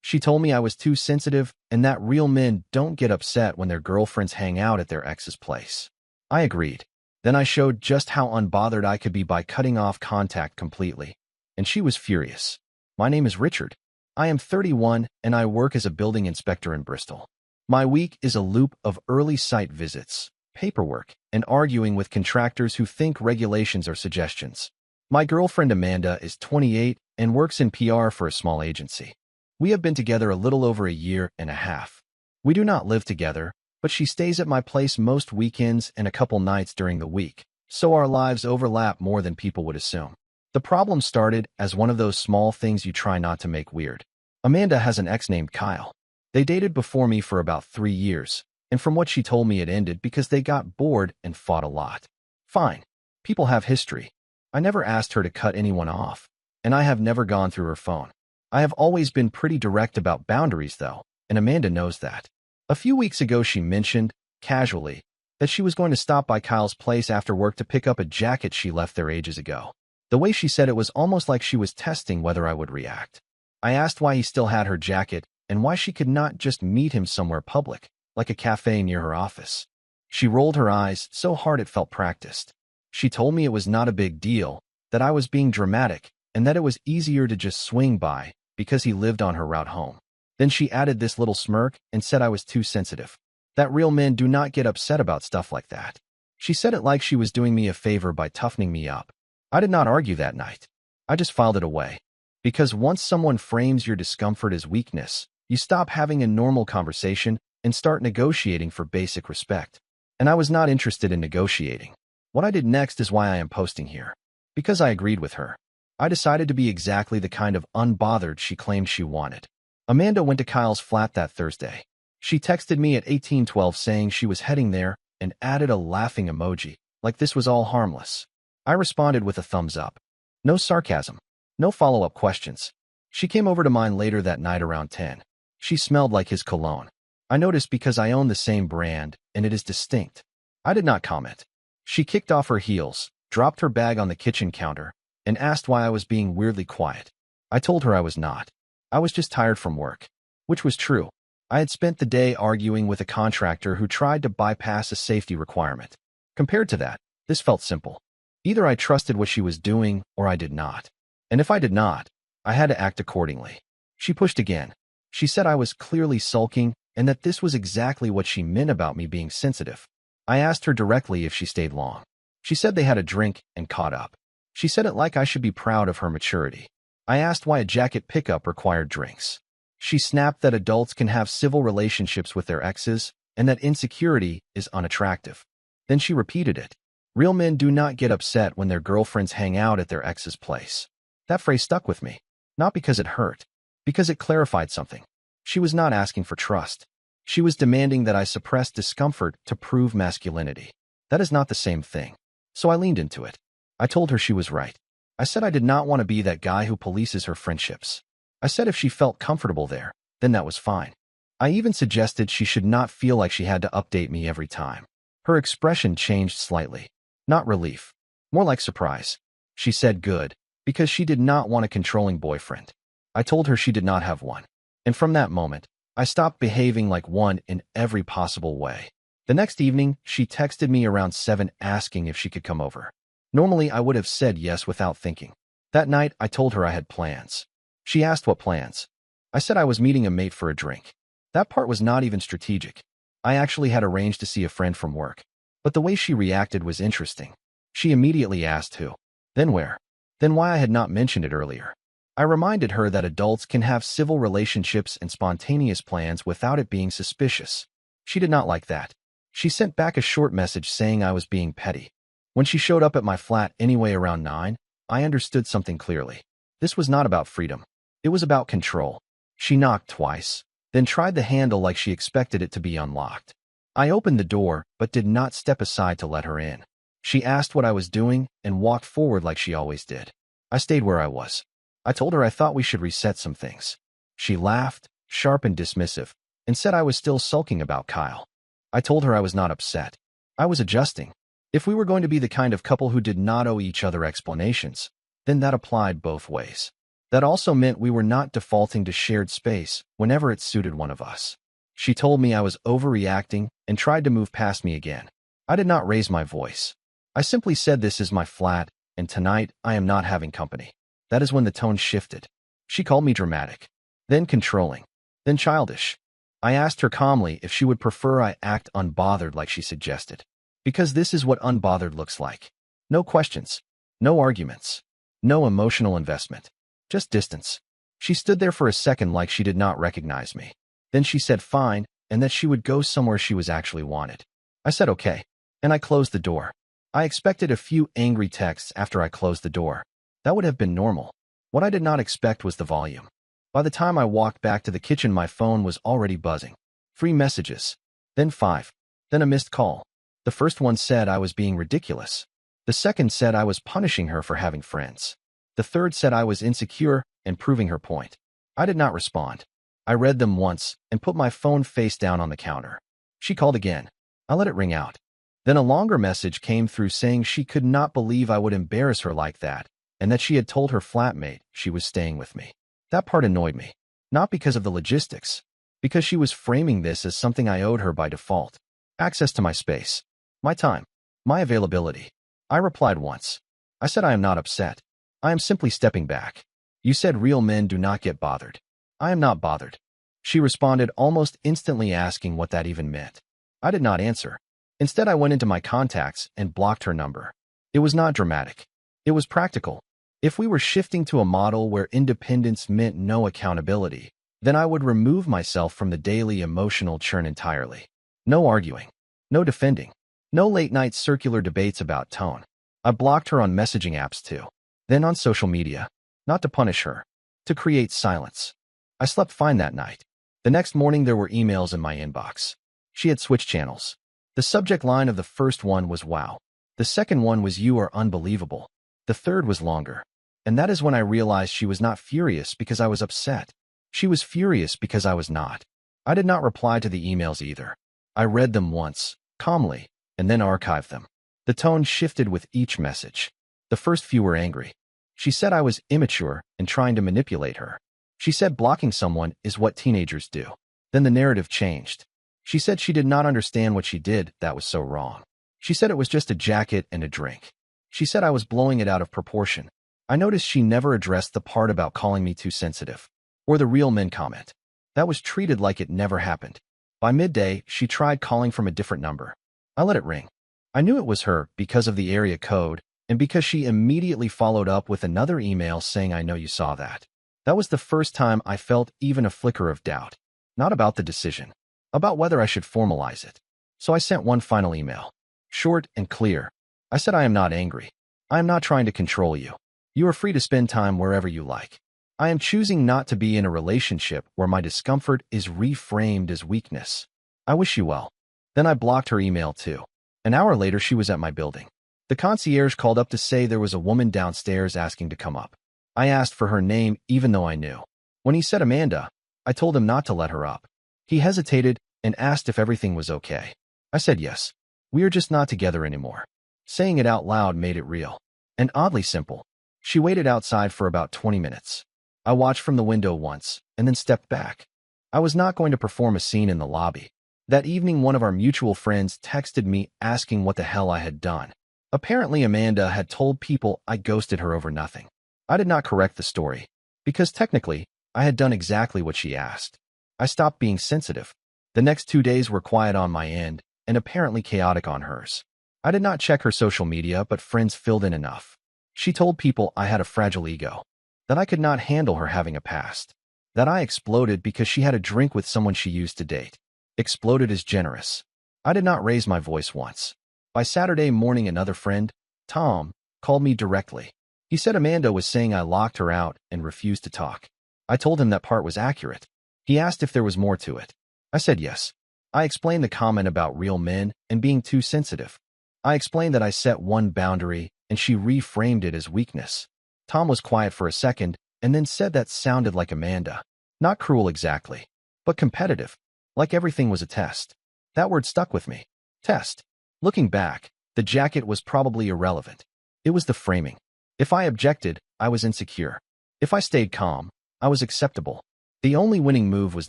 She told me I was too sensitive and that real men don't get upset when their girlfriends hang out at their ex's place. I agreed. Then I showed just how unbothered I could be by cutting off contact completely, and she was furious. My name is Richard. I am 31 and I work as a building inspector in Bristol. My week is a loop of early site visits, paperwork, and arguing with contractors who think regulations are suggestions. My girlfriend Amanda is 28 and works in PR for a small agency. We have been together a little over a year and a half. We do not live together, but she stays at my place most weekends and a couple nights during the week, so our lives overlap more than people would assume. The problem started as one of those small things you try not to make weird. Amanda has an ex named Kyle. They dated before me for about 3 years, and from what she told me it ended because they got bored and fought a lot. Fine. People have history. I never asked her to cut anyone off, and I have never gone through her phone. I have always been pretty direct about boundaries, though, and Amanda knows that. A few weeks ago, she mentioned, casually, that she was going to stop by Kyle's place after work to pick up a jacket she left there ages ago. The way she said it was almost like she was testing whether I would react. I asked why he still had her jacket and why she could not just meet him somewhere public, like a cafe near her office. She rolled her eyes so hard it felt practiced. She told me it was not a big deal, that I was being dramatic, and that it was easier to just swing by because he lived on her route home. Then she added this little smirk and said I was too sensitive. That real men do not get upset about stuff like that. She said it like she was doing me a favor by toughening me up. I did not argue that night. I just filed it away. Because once someone frames your discomfort as weakness, you stop having a normal conversation and start negotiating for basic respect. And I was not interested in negotiating. What I did next is why I am posting here. Because I agreed with her. I decided to be exactly the kind of unbothered she claimed she wanted. Amanda went to Kyle's flat that Thursday. She texted me at 18:12 saying she was heading there and added a laughing emoji, like this was all harmless. I responded with a thumbs up. No sarcasm. No follow-up questions. She came over to mine later that night around 10. She smelled like his cologne. I noticed because I own the same brand, and it is distinct. I did not comment. She kicked off her heels, dropped her bag on the kitchen counter, and asked why I was being weirdly quiet. I told her I was not. I was just tired from work. Which was true. I had spent the day arguing with a contractor who tried to bypass a safety requirement. Compared to that, this felt simple. Either I trusted what she was doing or I did not. And if I did not, I had to act accordingly. She pushed again. She said I was clearly sulking and that this was exactly what she meant about me being sensitive. I asked her directly if she stayed long. She said they had a drink and caught up. She said it like I should be proud of her maturity. I asked why a jacket pickup required drinks. She snapped that adults can have civil relationships with their exes and that insecurity is unattractive. Then she repeated it. Real men do not get upset when their girlfriends hang out at their ex's place. That phrase stuck with me. Not because it hurt. Because it clarified something. She was not asking for trust. She was demanding that I suppress discomfort to prove masculinity. That is not the same thing. So I leaned into it. I told her she was right. I said I did not want to be that guy who polices her friendships. I said if she felt comfortable there, then that was fine. I even suggested she should not feel like she had to update me every time. Her expression changed slightly. Not relief. More like surprise. She said good, because she did not want a controlling boyfriend. I told her she did not have one. And from that moment, I stopped behaving like one in every possible way. The next evening, she texted me around 7 asking if she could come over. Normally, I would have said yes without thinking. That night, I told her I had plans. She asked what plans. I said I was meeting a mate for a drink. That part was not even strategic. I actually had arranged to see a friend from work. But the way she reacted was interesting. She immediately asked who. Then where. Then why I had not mentioned it earlier. I reminded her that adults can have civil relationships and spontaneous plans without it being suspicious. She did not like that. She sent back a short message saying I was being petty. When she showed up at my flat anyway around 9, I understood something clearly. This was not about freedom. It was about control. She knocked twice, then tried the handle like she expected it to be unlocked. I opened the door, but did not step aside to let her in. She asked what I was doing and walked forward like she always did. I stayed where I was. I told her I thought we should reset some things. She laughed, sharp and dismissive, and said I was still sulking about Kyle. I told her I was not upset. I was adjusting. If we were going to be the kind of couple who did not owe each other explanations, then that applied both ways. That also meant we were not defaulting to shared space whenever it suited one of us. She told me I was overreacting and tried to move past me again. I did not raise my voice. I simply said this is my flat, and tonight I am not having company. That is when the tone shifted. She called me dramatic, then controlling, then childish. I asked her calmly if she would prefer I act unbothered like she suggested. Because this is what unbothered looks like. No questions, no arguments, no emotional investment, just distance. She stood there for a second like she did not recognize me. Then she said fine, and that she would go somewhere she was actually wanted. I said okay, and I closed the door. I expected a few angry texts after I closed the door. That would have been normal. What I did not expect was the volume. By the time I walked back to the kitchen, my phone was already buzzing. 3 messages, then 5, then a missed call. The first one said I was being ridiculous. The second said I was punishing her for having friends. The third said I was insecure and proving her point. I did not respond. I read them once and put my phone face down on the counter. She called again. I let it ring out. Then a longer message came through saying she could not believe I would embarrass her like that, and that she had told her flatmate she was staying with me. That part annoyed me. Not because of the logistics, because she was framing this as something I owed her by default. Access to my space, my time, my availability. I replied once. I said I am not upset. I am simply stepping back. You said real men do not get bothered. I am not bothered. She responded almost instantly asking what that even meant. I did not answer. Instead, I went into my contacts and blocked her number. It was not dramatic. It was practical. If we were shifting to a model where independence meant no accountability, then I would remove myself from the daily emotional churn entirely. No arguing. No defending. No late-night circular debates about tone. I blocked her on messaging apps too. Then on social media. Not to punish her. To create silence. I slept fine that night. The next morning there were emails in my inbox. She had switched channels. The subject line of the first one was wow. The second one was you are unbelievable. The third was longer. And that is when I realized she was not furious because I was upset. She was furious because I was not. I did not reply to the emails either. I read them once, calmly, and then archived them. The tone shifted with each message. The first few were angry. She said I was immature and trying to manipulate her. She said blocking someone is what teenagers do. Then the narrative changed. She said she did not understand what she did that was so wrong. She said it was just a jacket and a drink. She said I was blowing it out of proportion. I noticed she never addressed the part about calling me too sensitive, or the real men comment. That was treated like it never happened. By midday, she tried calling from a different number. I let it ring. I knew it was her because of the area code, and because she immediately followed up with another email saying I know you saw that. That was the first time I felt even a flicker of doubt. Not about the decision. About whether I should formalize it. So I sent one final email. Short and clear. I said I am not angry. I am not trying to control you. You are free to spend time wherever you like. I am choosing not to be in a relationship where my discomfort is reframed as weakness. I wish you well. Then I blocked her email too. An hour later, she was at my building. The concierge called up to say there was a woman downstairs asking to come up. I asked for her name even though I knew. When he said Amanda, I told him not to let her up. He hesitated and asked if everything was okay. I said yes. We are just not together anymore. Saying it out loud made it real. And oddly simple. She waited outside for about 20 minutes. I watched from the window once, and then stepped back. I was not going to perform a scene in the lobby. That evening, one of our mutual friends texted me asking what the hell I had done. Apparently, Amanda had told people I ghosted her over nothing. I did not correct the story, because technically, I had done exactly what she asked. I stopped being sensitive. The next 2 days were quiet on my end, and apparently chaotic on hers. I did not check her social media, but friends filled in enough. She told people I had a fragile ego, that I could not handle her having a past, that I exploded because she had a drink with someone she used to date. Exploded is generous. I did not raise my voice once. By Saturday morning, another friend, Tom, called me directly. He said Amanda was saying I locked her out and refused to talk. I told him that part was accurate. He asked if there was more to it. I said yes. I explained the comment about real men and being too sensitive. I explained that I set one boundary and she reframed it as weakness. Tom was quiet for a second and then said that sounded like Amanda. Not cruel exactly, but competitive. Like everything was a test. That word stuck with me. Test. Looking back, the jacket was probably irrelevant. It was the framing. If I objected, I was insecure. If I stayed calm, I was acceptable. The only winning move was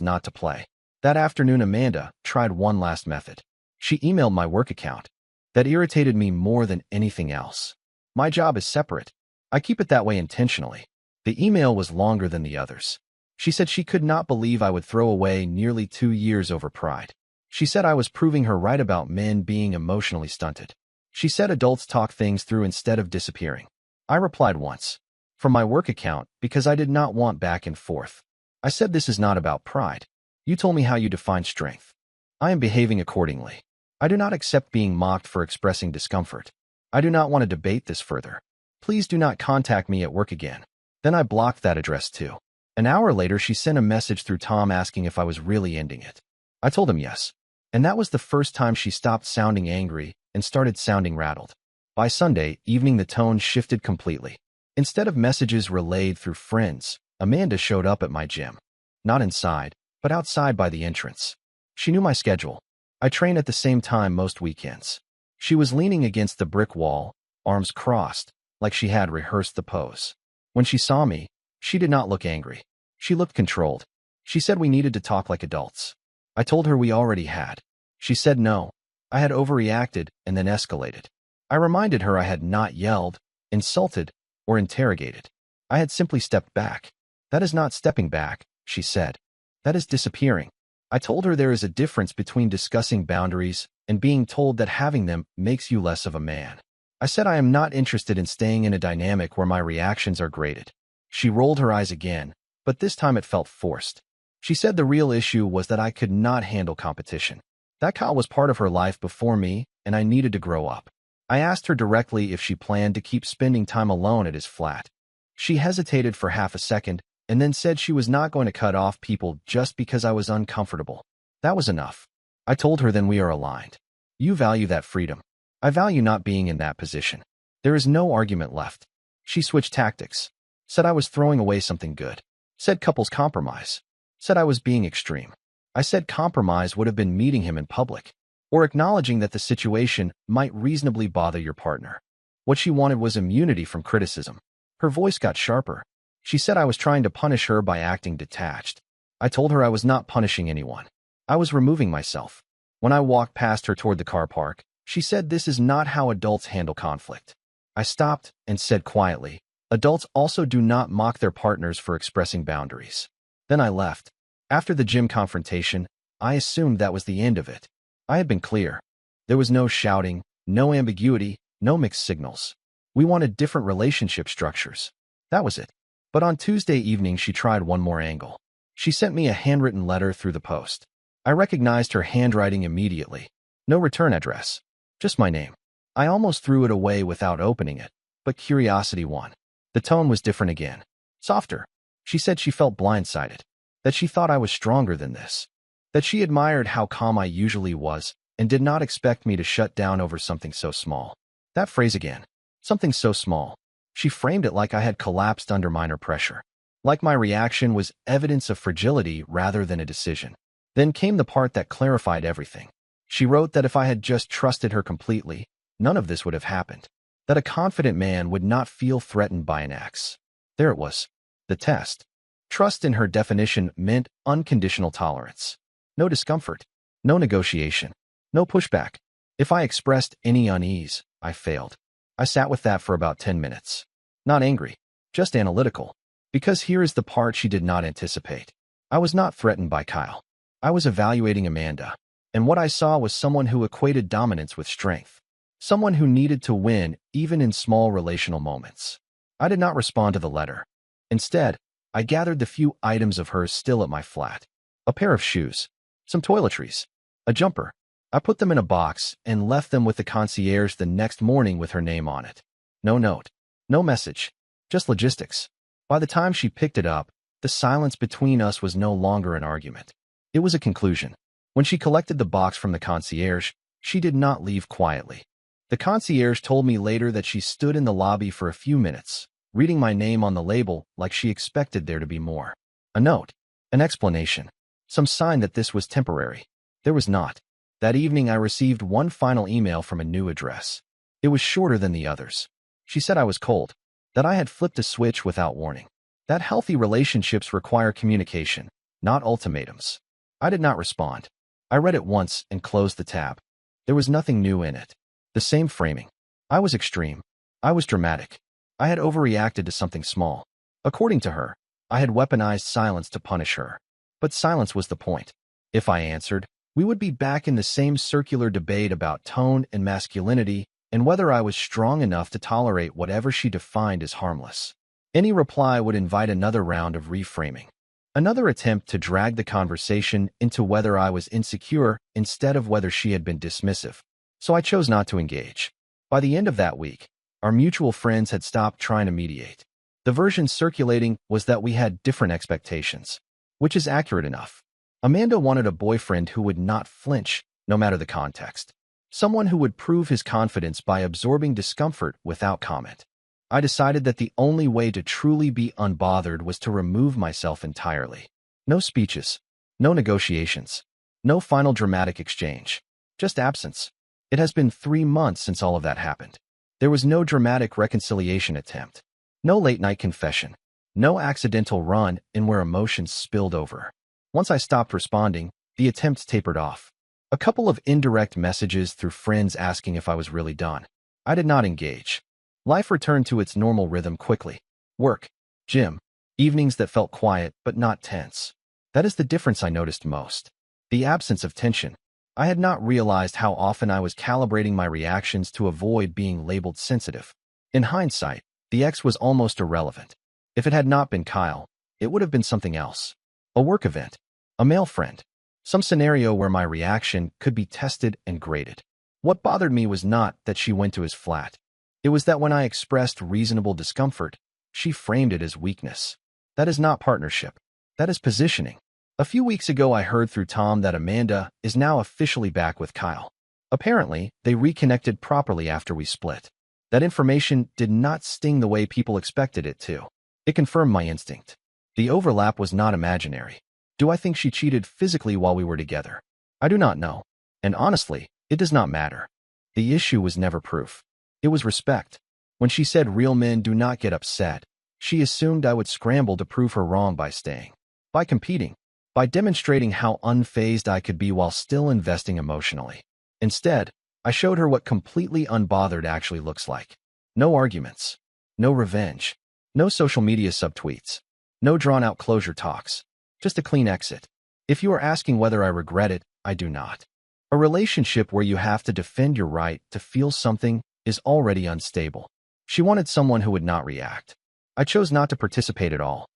not to play. That afternoon, Amanda tried one last method. She emailed my work account. That irritated me more than anything else. My job is separate. I keep it that way intentionally. The email was longer than the others. She said she could not believe I would throw away nearly 2 years over pride. She said I was proving her right about men being emotionally stunted. She said adults talk things through instead of disappearing. I replied once, from my work account, because I did not want back and forth. I said this is not about pride. You told me how you define strength. I am behaving accordingly. I do not accept being mocked for expressing discomfort. I do not want to debate this further. Please do not contact me at work again. Then I blocked that address too. An hour later, she sent a message through Tom asking if I was really ending it. I told him yes. And that was the first time she stopped sounding angry and started sounding rattled. By Sunday evening, the tone shifted completely. Instead of messages relayed through friends, Amanda showed up at my gym. Not inside, but outside by the entrance. She knew my schedule. I train at the same time most weekends. She was leaning against the brick wall, arms crossed, like she had rehearsed the pose. When she saw me, she did not look angry. She looked controlled. She said we needed to talk like adults. I told her we already had. She said no. I had overreacted and then escalated. I reminded her I had not yelled, insulted, or interrogated. I had simply stepped back. That is not stepping back, she said. That is disappearing. I told her there is a difference between discussing boundaries and being told that having them makes you less of a man. I said I am not interested in staying in a dynamic where my reactions are graded. She rolled her eyes again, but this time it felt forced. She said the real issue was that I could not handle competition. That Kyle was part of her life before me, and I needed to grow up. I asked her directly if she planned to keep spending time alone at his flat. She hesitated for half a second, and then said she was not going to cut off people just because I was uncomfortable. That was enough. I told her then we are aligned. You value that freedom. I value not being in that position. There is no argument left. She switched tactics. Said I was throwing away something good. Said couples compromise. Said I was being extreme. I said compromise would have been meeting him in public, or acknowledging that the situation might reasonably bother your partner. What she wanted was immunity from criticism. Her voice got sharper. She said I was trying to punish her by acting detached. I told her I was not punishing anyone. I was removing myself. When I walked past her toward the car park, she said this is not how adults handle conflict. I stopped and said quietly, adults also do not mock their partners for expressing boundaries. Then I left. After the gym confrontation, I assumed that was the end of it. I had been clear. There was no shouting, no ambiguity, no mixed signals. We wanted different relationship structures. That was it. But on Tuesday evening, she tried one more angle. She sent me a handwritten letter through the post. I recognized her handwriting immediately. No return address. Just my name. I almost threw it away without opening it, but curiosity won. The tone was different again. Softer. She said she felt blindsided. That she thought I was stronger than this. That she admired how calm I usually was and did not expect me to shut down over something so small. That phrase again. Something so small. She framed it like I had collapsed under minor pressure. Like my reaction was evidence of fragility rather than a decision. Then came the part that clarified everything. She wrote that if I had just trusted her completely, none of this would have happened. That a confident man would not feel threatened by an ex. There it was. The test. Trust in her definition meant unconditional tolerance. No discomfort. No negotiation. No pushback. If I expressed any unease, I failed. I sat with that for about 10 minutes. Not angry. Just analytical. Because here is the part she did not anticipate. I was not threatened by Kyle. I was evaluating Amanda. And what I saw was someone who equated dominance with strength. Someone who needed to win even in small relational moments. I did not respond to the letter. Instead, I gathered the few items of hers still at my flat. A pair of shoes. Some toiletries. A jumper. I put them in a box and left them with the concierge the next morning with her name on it. No note. No message. Just logistics. By the time she picked it up, the silence between us was no longer an argument. It was a conclusion. When she collected the box from the concierge, she did not leave quietly. The concierge told me later that she stood in the lobby for a few minutes, reading my name on the label like she expected there to be more. A note. An explanation. Some sign that this was temporary. There was not. That evening I received one final email from a new address. It was shorter than the others. She said I was cold. That I had flipped a switch without warning. that healthy relationships require communication, not ultimatums. I did not respond. I read it once and closed the tab. There was nothing new in it. The same framing. I was extreme. I was dramatic. I had overreacted to something small. According to her, I had weaponized silence to punish her. But silence was the point. If I answered, we would be back in the same circular debate about tone and masculinity and whether I was strong enough to tolerate whatever she defined as harmless. Any reply would invite another round of reframing. Another attempt to drag the conversation into whether I was insecure instead of whether she had been dismissive. So I chose not to engage. By the end of that week, our mutual friends had stopped trying to mediate. The version circulating was that we had different expectations, which is accurate enough. Amanda wanted a boyfriend who would not flinch, no matter the context. Someone who would prove his confidence by absorbing discomfort without comment. I decided that the only way to truly be unbothered was to remove myself entirely. No speeches, no negotiations, no final dramatic exchange, just absence. It has been 3 months since all of that happened. There was no dramatic reconciliation attempt, no late-night confession, no accidental run in where emotions spilled over. Once I stopped responding, the attempt tapered off. A couple of indirect messages through friends asking if I was really done. I did not engage. Life returned to its normal rhythm quickly. Work, gym, evenings that felt quiet but not tense. That is the difference I noticed most. The absence of tension. I had not realized how often I was calibrating my reactions to avoid being labeled sensitive. In hindsight, the ex was almost irrelevant. If it had not been Kyle, it would have been something else. A work event, a male friend, some scenario where my reaction could be tested and graded. What bothered me was not that she went to his flat. It was that when I expressed reasonable discomfort, she framed it as weakness. That is not partnership. That is positioning. A few weeks ago, I heard through Tom that Amanda is now officially back with Kyle. Apparently, they reconnected properly after we split. That information did not sting the way people expected it to. It confirmed my instinct. The overlap was not imaginary. Do I think she cheated physically while we were together? I do not know. And honestly, it does not matter. The issue was never proof. It was respect. When she said real men do not get upset, she assumed I would scramble to prove her wrong by staying, by competing, by demonstrating how unfazed I could be while still investing emotionally. Instead, I showed her what completely unbothered actually looks like. No arguments, no revenge, no social media subtweets, no drawn-out closure talks, just a clean exit. If you are asking whether I regret it, I do not. A relationship where you have to defend your right to feel something is already unstable. She wanted someone who would not react. I chose not to participate at all.